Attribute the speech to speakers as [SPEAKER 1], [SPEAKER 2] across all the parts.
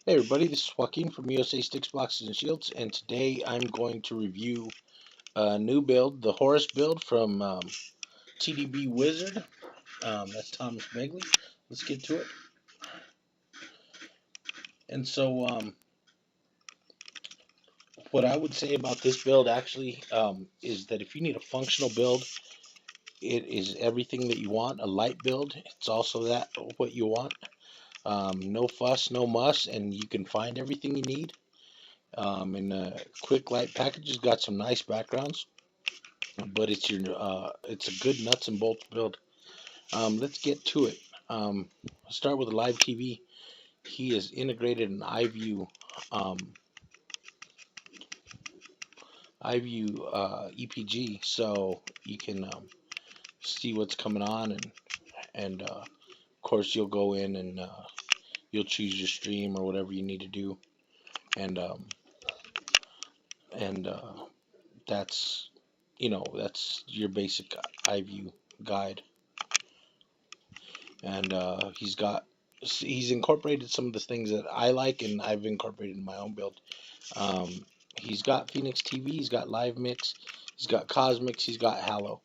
[SPEAKER 1] Hey everybody, this is Joaquin from USA Sticks, Boxes, and Shields, and today I'm going to review a new build, the Horus build from TDB Wizard. That's Thomas Begley. Let's get to it. And so, what I would say about this build actually is that if you need a functional build, it is everything that you want. A light build, it's also that what you want. No fuss, no muss, and you can find everything you need. In a quick light package, has got some nice backgrounds. But it's a good nuts and bolts build. Let's get to it. I'll start with the live TV. He has integrated an um, iView EPG, so you can see what's coming on, and of course you'll go in and you'll choose your stream or whatever you need to do, and and that's that's your basic iView guide. And he's incorporated some of the things that I like, and I've incorporated in my own build. Um, he's got Phoenix TV, he's got Live Mix, he's got Cosmix, he's got Halo.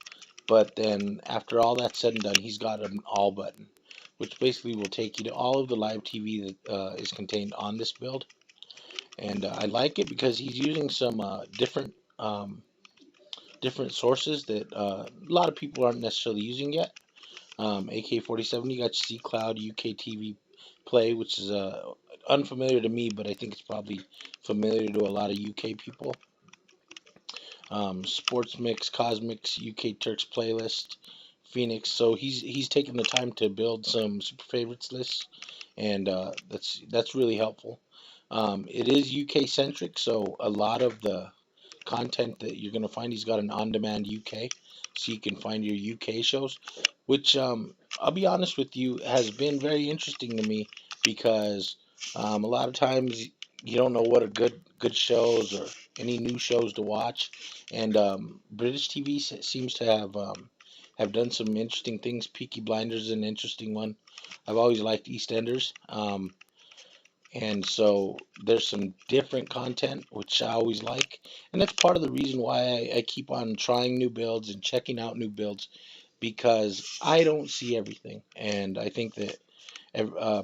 [SPEAKER 1] But then after all that's said and done, he's got an all button, which basically will take you to all of the live TV that is contained on this build. And I like it because he's using some different sources that a lot of people aren't necessarily using yet. AK-47, you got C Cloud UK TV Play, which is unfamiliar to me, but I think it's probably familiar to a lot of UK people. Sports Mix, Cosmix, UK Turks playlist, Phoenix. So he's taken the time to build some super favorites lists, and that's really helpful. It is UK centric, so a lot of the content that you're gonna find, he's got an on-demand UK, so you can find your UK shows, which I'll be honest with you has been very interesting to me because a lot of times you don't know what are good shows or any new shows to watch, and British TV seems to have done some interesting things. Peaky Blinders is an interesting one. I've always liked EastEnders. And so there's some different content, which I always like. And that's part of the reason why I keep on trying new builds and checking out new builds because I don't see everything. And I think that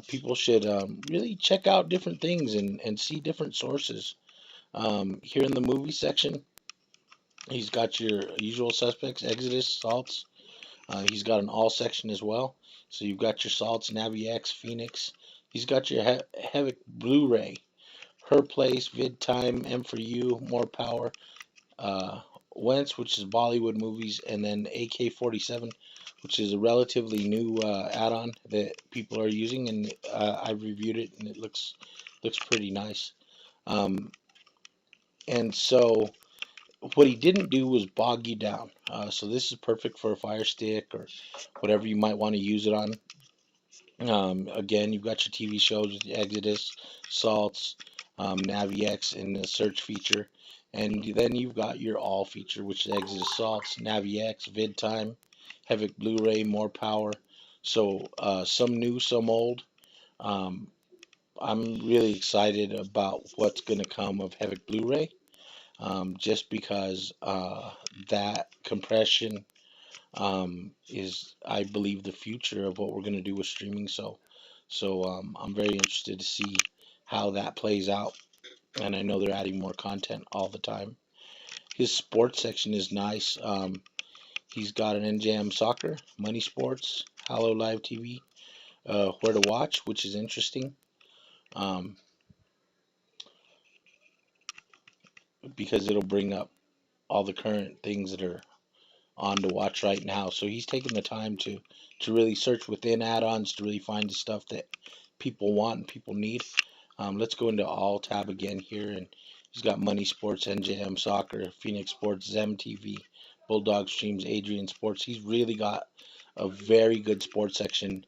[SPEAKER 1] people should really check out different things and see different sources. Here in the movie section, he's got your usual suspects, Exodus, Salts. He's got an all section as well. So you've got your Salts, NaviX, Phoenix. He's got your Havoc Blu-ray, Her Place, VidTime, M for You, More Power, uh, Wentz, which is Bollywood movies, and then AK-47, which is a relatively new add-on that people are using, and I've reviewed it, and it looks pretty nice. Um, and so what he didn't do was bog you down. So this is perfect for a Fire Stick or whatever you might want to use it on. Again, you've got your TV shows with Exodus, Salts, NaviX, and the search feature. And then you've got your all feature, which is Exodus, Salts, NaviX, VidTime, Havoc Blu-ray, More Power. So some new, some old. Um, I'm really excited about what's going to come of Havoc Blu-ray, just because that compression is, I believe, the future of what we're going to do with streaming. So I'm very interested to see how that plays out. And I know they're adding more content all the time. His sports section is nice. He's got an NJM Soccer, Money Sports, Hallow Live TV, Where to Watch, which is interesting um, because it'll bring up all the current things that are on to watch right now. So he's taking the time to really search within add-ons to really find the stuff that people want and people need. Let's go into all tab again here, and he's got Money Sports, NJM Soccer, Phoenix Sports, Zem TV, Bulldog Streams, Adrian Sports. He's really got a very good sports section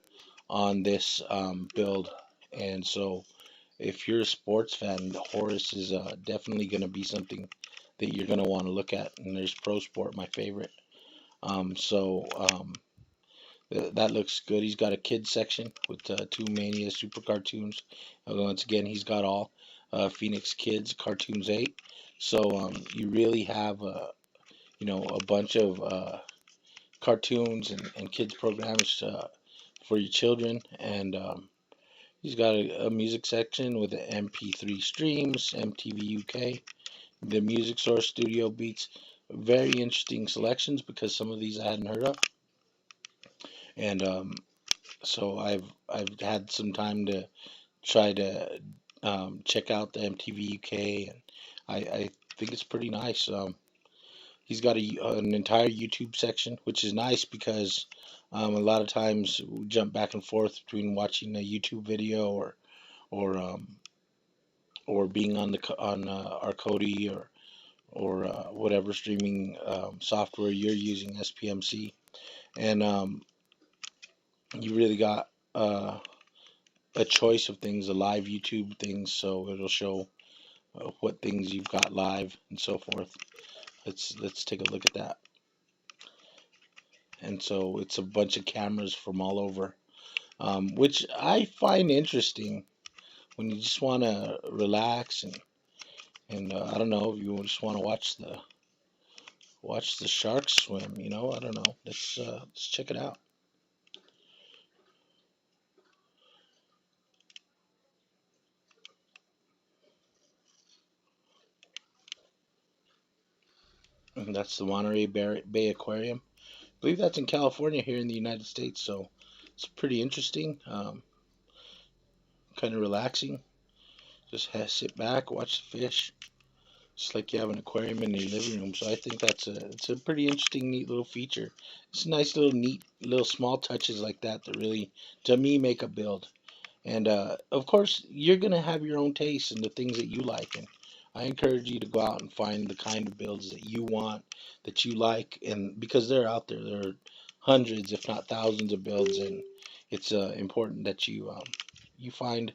[SPEAKER 1] on this build, and so if you're a sports fan, Horus is definitely going to be something that you're going to want to look at. And there's Pro Sport, my favorite. So That looks good. He's got a kids section with two Mania Super cartoons. Once again, he's got all Phoenix Kids Cartoons 8. So you really have a bunch of cartoons and kids programs for your children. And he's got a music section with the MP3 streams, MTV UK, the Music Source Studio Beats. Very interesting selections because some of these I hadn't heard of. And so I've had some time to try to check out the MTV UK, and I think it's pretty nice. He's got an entire YouTube section, which is nice because a lot of times we jump back and forth between watching a YouTube video or or being on our Kodi or whatever streaming software you're using, SPMC, and you really got a choice of things, the live YouTube things, so it'll show what things you've got live and so forth. Let's take a look at that. And so it's a bunch of cameras from all over, which I find interesting when you just want to relax and I don't know if you just want to watch the sharks swim. I don't know. Let's check it out. And that's the Monterey Bay Aquarium. I believe that's in California here in the United States. So it's pretty interesting, kind of relaxing. Just sit back, watch the fish. Just like you have an aquarium in your living room. So I think it's a pretty interesting, neat little feature. It's nice little neat little small touches like that really, to me, make a build. And of course, you're gonna have your own taste and the things that you like. And I encourage you to go out and find the kind of builds that you want, that you like, and because they're out there, there are hundreds, if not thousands, of builds, and it's important that you find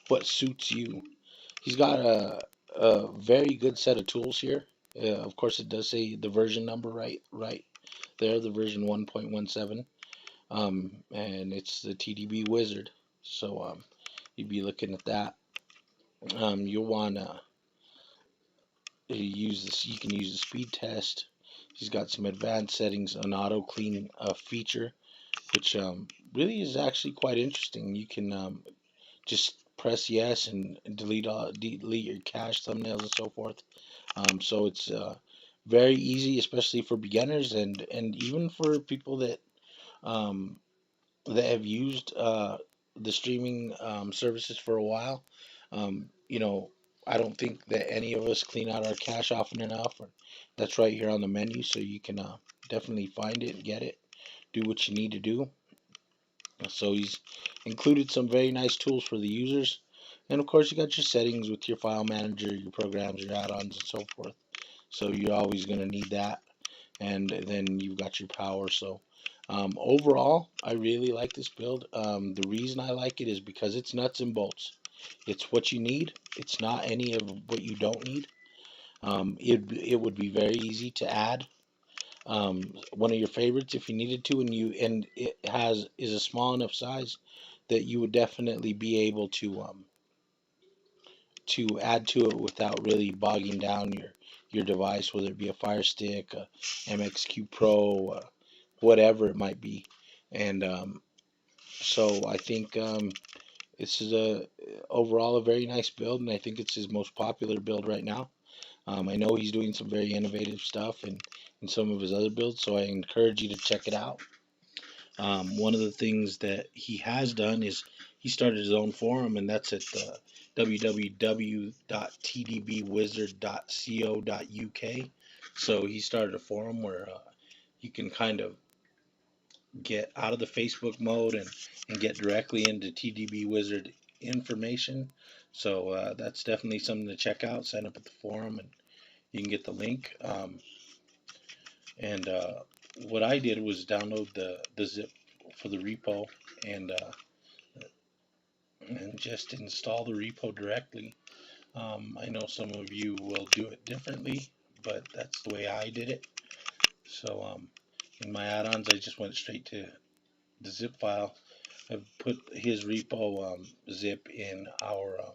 [SPEAKER 1] what suits you. He's got a very good set of tools here. Of course, it does say the version number right there, the version 1.17, and it's the TDB Wizard. So you'd be looking at that. You'll want to use this. You can use the speed test. He's got some advanced settings, an auto clean feature, which really is actually quite interesting. You can just press yes and delete your cache thumbnails and so forth. So it's very easy, especially for beginners and even for people um, that have used the streaming services for a while. Um, you know, I don't think that any of us clean out our cache often enough. That's right here on the menu, so you can definitely find it and get it. Do what you need to do. So he's included some very nice tools for the users. And of course, you got your settings with your file manager, your programs, your add-ons, and so forth. So you're always going to need that. And then you've got your power. So overall, I really like this build. The reason I like it is because it's nuts and bolts. It's what you need. It's not any of what you don't need. It would be very easy to add one of your favorites if you needed to, and it is a small enough size that you would definitely be able to add to it without really bogging down your device, whether it be a Fire Stick, a MXQ Pro, whatever it might be. And so I think this is a overall a very nice build, and I think it's his most popular build right now. I know he's doing some very innovative stuff in some of his other builds, so I encourage you to check it out. One of the things that he has done is he started his own forum, and that's at www.tdbwizard.co.uk. So he started a forum where you can kind of get out of the Facebook mode and get directly into TDB Wizard information. So that's definitely something to check out. Sign up at the forum, and you can get the link. And what I did was download the zip for the repo and just install the repo directly. I know some of you will do it differently, but that's the way I did it. So in my add-ons, I just went straight to the zip file. I've put his repo zip in our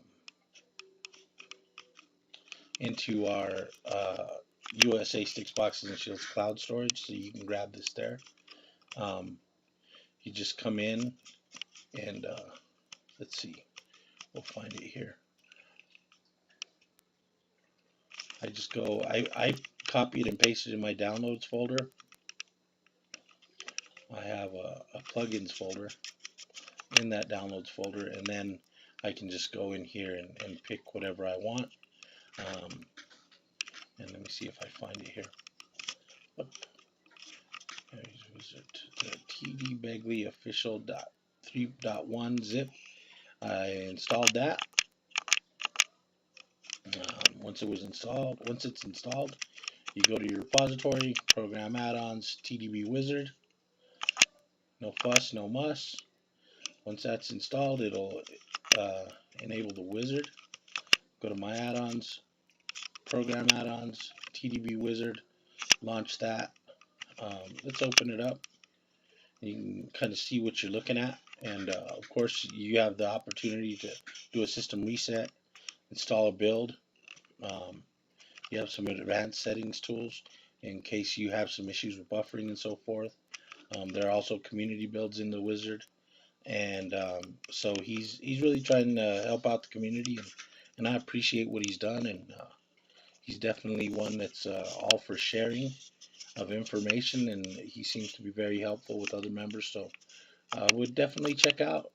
[SPEAKER 1] into our USA Sticks Boxes and Shields cloud storage, so you can grab this there. You just come in and let's see, we'll find it here. I copied and pasted in my downloads folder. I have a plugins folder in that downloads folder, and then I can just go in here and pick whatever I want. And let me see if I find it here. Was it the TD Begley official 3.1 zip? I installed that. Once it's installed, you go to your repository, program add-ons, TDB Wizard. No fuss, no muss. Once that's installed, it'll enable the wizard. Go to my add-ons, program add-ons, TDB Wizard, launch that. Let's open it up. You can kind of see what you're looking at, and of course you have the opportunity to do a system reset, install a build. You have some advanced settings tools in case you have some issues with buffering and so forth. There are also community builds in the wizard, and so he's really trying to help out the community, and I appreciate what he's done, and he's definitely one that's all for sharing of information, and he seems to be very helpful with other members. So would definitely check out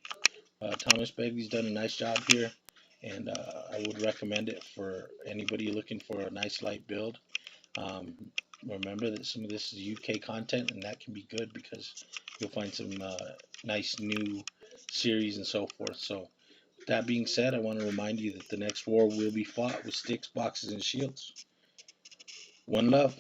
[SPEAKER 1] Thomas Begley's done a nice job here, and I would recommend it for anybody looking for a nice light build. Remember that some of this is UK content, and that can be good because you'll find some nice new series and so forth. So that being said, I want to remind you that the next war will be fought with sticks, boxes, and shields. One love.